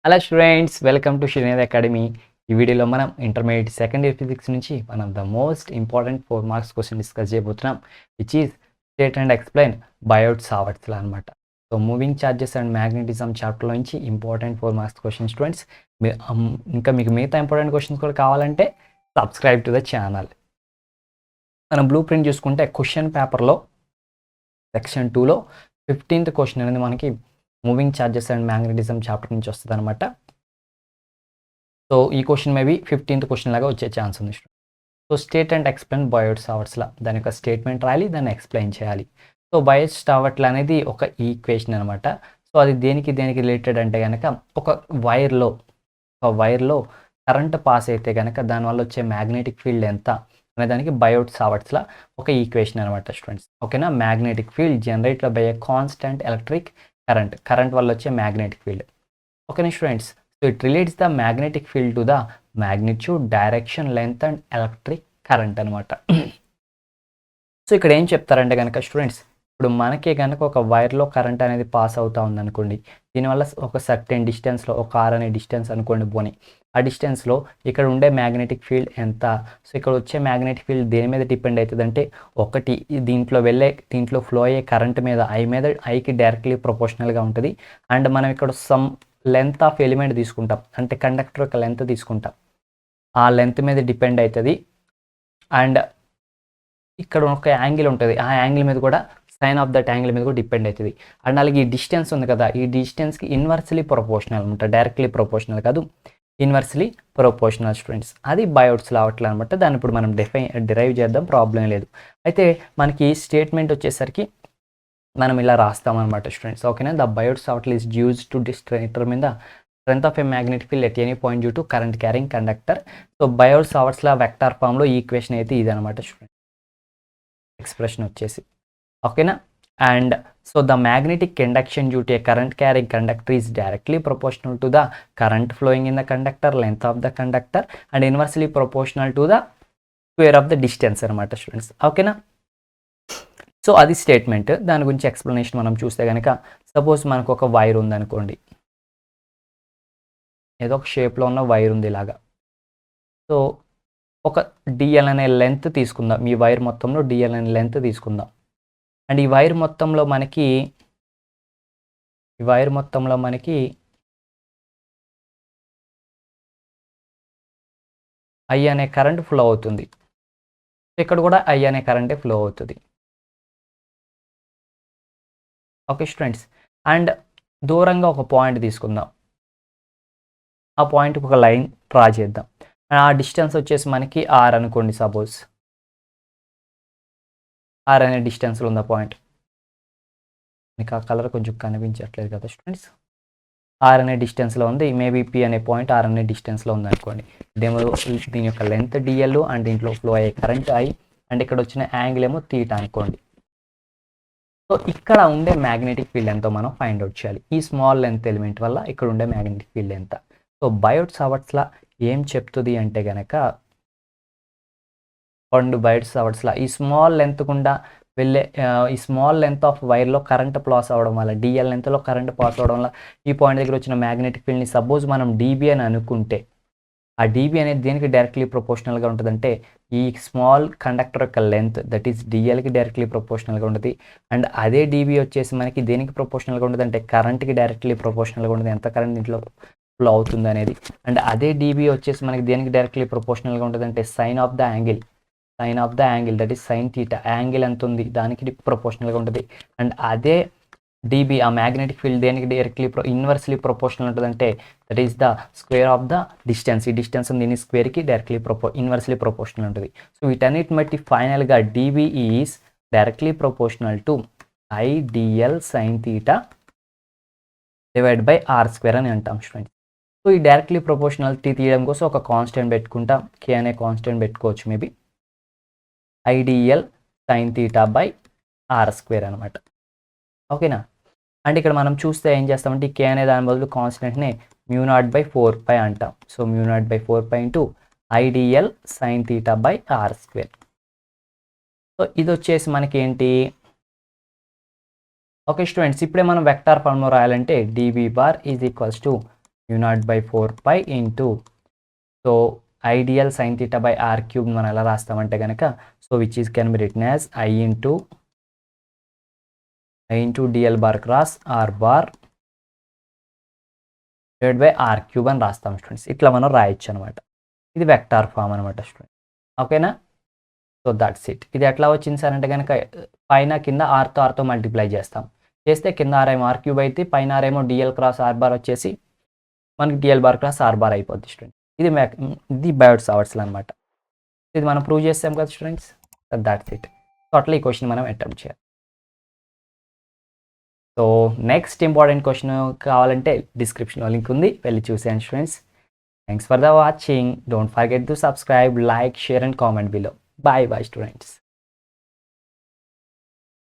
Hello students, welcome to Srinidhi academy. ఈ వీడియోలో మనం ఇంటర్మీడియట్ సెకండ్ ఇయర్ ఫిజిక్స్ నుంచి మనం the most important 4 marks question discuss చేయబోతున్నాం, which is state and explain Biot Savart's law అనమాట. So moving charges and magnetism చాప్టర్లో నుంచి ఇంపార్టెంట్ 4 మార్క్స్ క్వశ్చన్ స్టూడెంట్స్. ఇంకా మీకు మిగతా ఇంపార్టెంట్ క్వశ్చన్స్ కూడా కావాలంటే సబ్స్క్రైబ్ టు ద ఛానల్. మనం బ్లూ ప్రింట్ చూసుకుంటే క్వశ్చన్ పేపర్లో సెక్షన్ 2లో 15th క్వశ్చన్ అనేది మనకి moving charges and magnetism chapter నుంచి వస్తుంది అనమాట. సో ఈ క్వశ్చన్ మేబీ 15th క్వశ్చన్ లాగా వచ్చే ఛాన్స్ ఉంది. So state and explain Biot Savart's లా, దాని యొక్క స్టేట్మెంట్ రాయాలి, దాన్ని ఎక్స్ప్లెయిన్ చేయాలి. సో బయోట్-సావర్ట్ లా అనేది ఒక ఈక్వేషన్ అనమాట. సో అది దేనికి రిలేటెడ్ అంటే కనుక ఒక వైర్లో కరెంట్ పాస్ అయితే కనుక దానివల్ల వచ్చే మ్యాగ్నెటిక్ ఫీల్డ్ ఎంత అనే దానికి బయోట్-సావర్ట్స్ లా ఒక ఈక్వేషన్ అనమాట స్టూడెంట్స్. ఓకేనా? Magnetic field generated by a constant electric current వల్ల వచ్చే మ్యాగ్నెటిక్ ఫీల్డ్. ఓకేనా students? So it relates the magnetic field to the magnitude, direction, length and electric current అనమాట. సో ఇక్కడ ఏం చెప్తారంటే కనుక స్టూడెంట్స్, ఇప్పుడు మనకే కనుక ఒక వైర్లో కరెంట్ అనేది పాస్ అవుతా ఉందనుకోండి, దీనివల్ల ఒక సర్టెన్ డిస్టెన్స్లో ఒక ఆర్ అనే డిస్టెన్స్ అనుకోండి పోనీ, ఆ డిస్టెన్స్లో ఇక్కడ ఉండే మ్యాగ్నెటిక్ ఫీల్డ్ ఎంత. సో ఇక్కడ వచ్చే మ్యాగ్నెటిక్ ఫీల్డ్ దేని మీద డిపెండ్ అవుతుంది అంటే, ఒకటి దీంట్లో ఫ్లో అయ్యే కరెంట్ మీద, ఐకి డైరెక్ట్లీ ప్రొపోర్షనల్గా ఉంటుంది. అండ్ మనం ఇక్కడ సమ్ లెంత్ ఆఫ్ ఎలిమెంట్ తీసుకుంటాం, అంటే కండక్టర్ యొక్క లెంత్ తీసుకుంటాం, ఆ లెంత్ మీద డిపెండ్ అవుతుంది. అండ్ ఇక్కడ ఒక యాంగిల్ ఉంటుంది, ఆ యాంగిల్ మీద కూడా, సైన్ ఆఫ్ దట్ యాంగిల్ మీద కూడా డిపెండ్ అవుతుంది. అండ్ అలాగే ఈ డిస్టెన్స్ ఉంది కదా, ఈ డిస్టెన్స్కి ఇన్వర్స్లీ ప్రొపోర్షనల్ అనమాట, డైరెక్ట్లీ ప్రొపోర్షనల్ కాదు, ఇన్వర్స్లీ ప్రొపోర్షనల్ స్టూడెంట్స్. అది బయోట్స్-లా అనమాట. దాన్ని ఇప్పుడు మనం డిరైవ్ చేద్దాం, ప్రాబ్లం లేదు. అయితే మనకి స్టేట్మెంట్ వచ్చేసరికి మనం ఇలా రాస్తామన్నమాట స్టూడెంట్స్. ఓకేనా? The Biot Savart is used to determine the strength of a magnetic field at any point due to current carrying conductor. So Biot Savart's law vector ఫామ్లో ఈ ఈక్వేషన్ అయితే ఇది అనమాట స్టూడెంట్, ఎక్స్ప్రెషన్ వచ్చేసి. ఓకేనా? And so the magnetic conduction due to A current carrying conductor is directly proportional to the current flowing in the conductor, length of the conductor and inversely proportional to the square of the distance అనమాట students. ఓకేనా? So అది statement. దాని గురించి explanation మనం చూస్తే కనుక, suppose మనకు ఒక వైర్ ఉందనుకోండి, ఏదో ఒక షేప్లో ఉన్న వైర్ ఉంది ఇలాగా. సో ఒక డిఎల్ అనే లెంత్ తీసుకుందాం, ఈ వైర్ మొత్తంలో డిఎల్ అనే లెంత్ తీసుకుందాం. అండ్ ఈ వైర్ మొత్తంలో మనకి ఐ అనే కరెంట్ ఫ్లో అవుతుంది. ఇక్కడ కూడా ఐ అనే కరెంటే ఫ్లో అవుతుంది. Okay students? అండ్ దూరంగా ఒక పాయింట్ తీసుకుందాం, ఆ పాయింట్కి ఒక లైన్ డ్రా చేద్దాం. ఆ డిస్టెన్స్ వచ్చేసి మనకి ఆర్ అనుకోండి. సపోజ్ ఆర్ అనే డిస్టెన్స్లో ఉన్న పాయింట్, మీకు ఆ కలర్ కొంచెం కనిపించట్లేదు కదా స్టూడెంట్స్. ఆర్ అనే డిస్టెన్స్లో ఉంది, మేబీ పి అనే పాయింట్ ఆర్ అనే డిస్టెన్స్లో ఉంది అనుకోండి. దీని యొక్క లెంత్ డిఎల్ అండ్ దీంట్లో ఫ్లో అయ్యే కరెంట్ ఐ, అండ్ ఇక్కడ వచ్చిన యాంగిల్ ఏమో తీటా అనుకోండి. సో ఇక్కడ ఉండే మ్యాగ్నెటిక్ ఫీల్డ్ ఎంతో మనం ఫైండ్ అవుట్ చేయాలి. ఈ స్మాల్ లెంత్ ఎలిమెంట్ వల్ల ఇక్కడ ఉండే మ్యాగ్నెటిక్ ఫీల్డ్ ఎంత. సో బయోట్-సావర్ట్స్ లా ఏం చెప్తుంది అంటే కనుక, బయోట్-సావర్ట్స్ లా ఈ స్మాల్ లెంత్ గుండా వెళ్ళే ఈ స్మాల్ లెంత్ ఆఫ్ వైర్లో కరెంట్ పాస్ అవ్వడం వల్ల, డిఎల్ లెంత్లో కరెంట్ పాస్ అవ్వడం వల్ల ఈ పాయింట్ దగ్గర వచ్చిన మ్యాగ్నెటిక్ ఫీల్డ్ని సపోజ్ మనం డీబీ అని అనుకుంటే, ఆ డీబీ అనేది దేనికి డైరెక్ట్లీ ప్రొపోర్షనల్గా ఉంటుందంటే, ఈ స్మాల్ కండక్టర్ యొక్క లెంత్, దట్ ఈస్ డిఎల్కి డైరెక్ట్లీ ప్రొపోర్షనల్గా ఉంటుంది. అండ్ అదే డీబీ వచ్చేసి మనకి దేనికి ప్రొపోర్షనల్గా ఉంటుంది అంటే, కరెంట్కి డైరెక్ట్లీ ప్రొపోర్షనల్గా ఉంటుంది, ఎంత కరెంట్ దీంట్లో ఫ్లో అవుతుంది అనేది. అండ్ అదే డీబీ వచ్చేసి మనకి దేనికి డైరెక్ట్లీ ప్రొపోర్షనల్గా ఉంటుంది అంటే, sine of the angle that is sine theta, angle ఎంత ఉంది దానికి ప్రొపోర్షనల్గా ఉంటుంది. అండ్ అదే డీబీ, ఆ మ్యాగ్నెటిక్ ఫీల్డ్ దేనికి డైరెక్ట్లీ ఇన్వర్స్లీ ప్రొపోర్షనల్ ఉంటుంది అంటే, that is the square of the distance. ఈ డిస్టెన్స్ దీని స్క్వేర్కి డైరెక్ట్లీ ఇన్వర్స్లీ ప్రొపోర్షనల్ ఉంటుంది. సో వీటన్నిటి బట్టి ఫైనల్గా D B is directly proportional to I D L sine theta divide by are square అని అంటాం స్టూడెంట్స్. సో ఈ డైరెక్ట్లీ ప్రొపోర్షనాలిటీ తీయడం కోసం ఒక కాన్స్టెంట్ పెట్టుకుంటాం, కే అనే కాన్స్టెంట్ పెట్టుకోవచ్చు, maybe I D L sine theta by are square అనమాట. ఓకేనా? అండ్ ఇక్కడ మనం చూస్తే ఏం చేస్తామంటే, కే అనే దాని బదులు కాన్స్టెంట్ని μ0/4π అంటాం. So μ0/4π into I d l sine theta by are square. So ఇది వచ్చేసి మనకి ఏంటి, ఓకే స్టూడెంట్స్, ఇప్పుడే మనం వెక్టార్ ఫార్మ్లో రాయాలంటే dv bar is equals to u0/4 into so ideal sine theta by R cube మనం ఎలా రాస్తామంటే కనుక so which is can be written as I into D L bar cross R bar divide by R cube అని రాస్తాం students. ఇట్లా మనం రాయొచ్చు అనమాట. ఇది వెక్టార్ ఫామ్ అనమాట స్టూడెంట్. ఓకేనా? So that's it. ఇది ఎట్లా వచ్చింది సార్ అంటే కనుక పైన కింద ఆర్తో మల్టిప్లై చేస్తాం. చేస్తే కింద ఆర్ ఏమో ఆర్ క్యూబ్ అయితే పైన ఆర్ ఏమో డిఎల్ క్రాస్ ఆర్ బార్ వచ్చేసి మనకి D L bar cross R bar అయిపోద్ది స్టూడెంట్. ఇది బయోట్ సావర్ట్స్లో అనమాట. ఇది మనం ప్రూవ్ చేస్తాం కదా స్టూడెంట్స్. That's it. సో అట్లా ఈ క్వశ్చన్ మనం అటెంప్ట్ చేయాలి. సో నెక్స్ట్ ఇంపార్టెంట్ క్వశ్చన్ కావాలంటే డిస్క్రిప్షన్లో లింక్ ఉంది, వెళ్ళి చూసేయండి students. Thanks for the watching. Don't forget to subscribe, like, share and comment below. Bye bye students.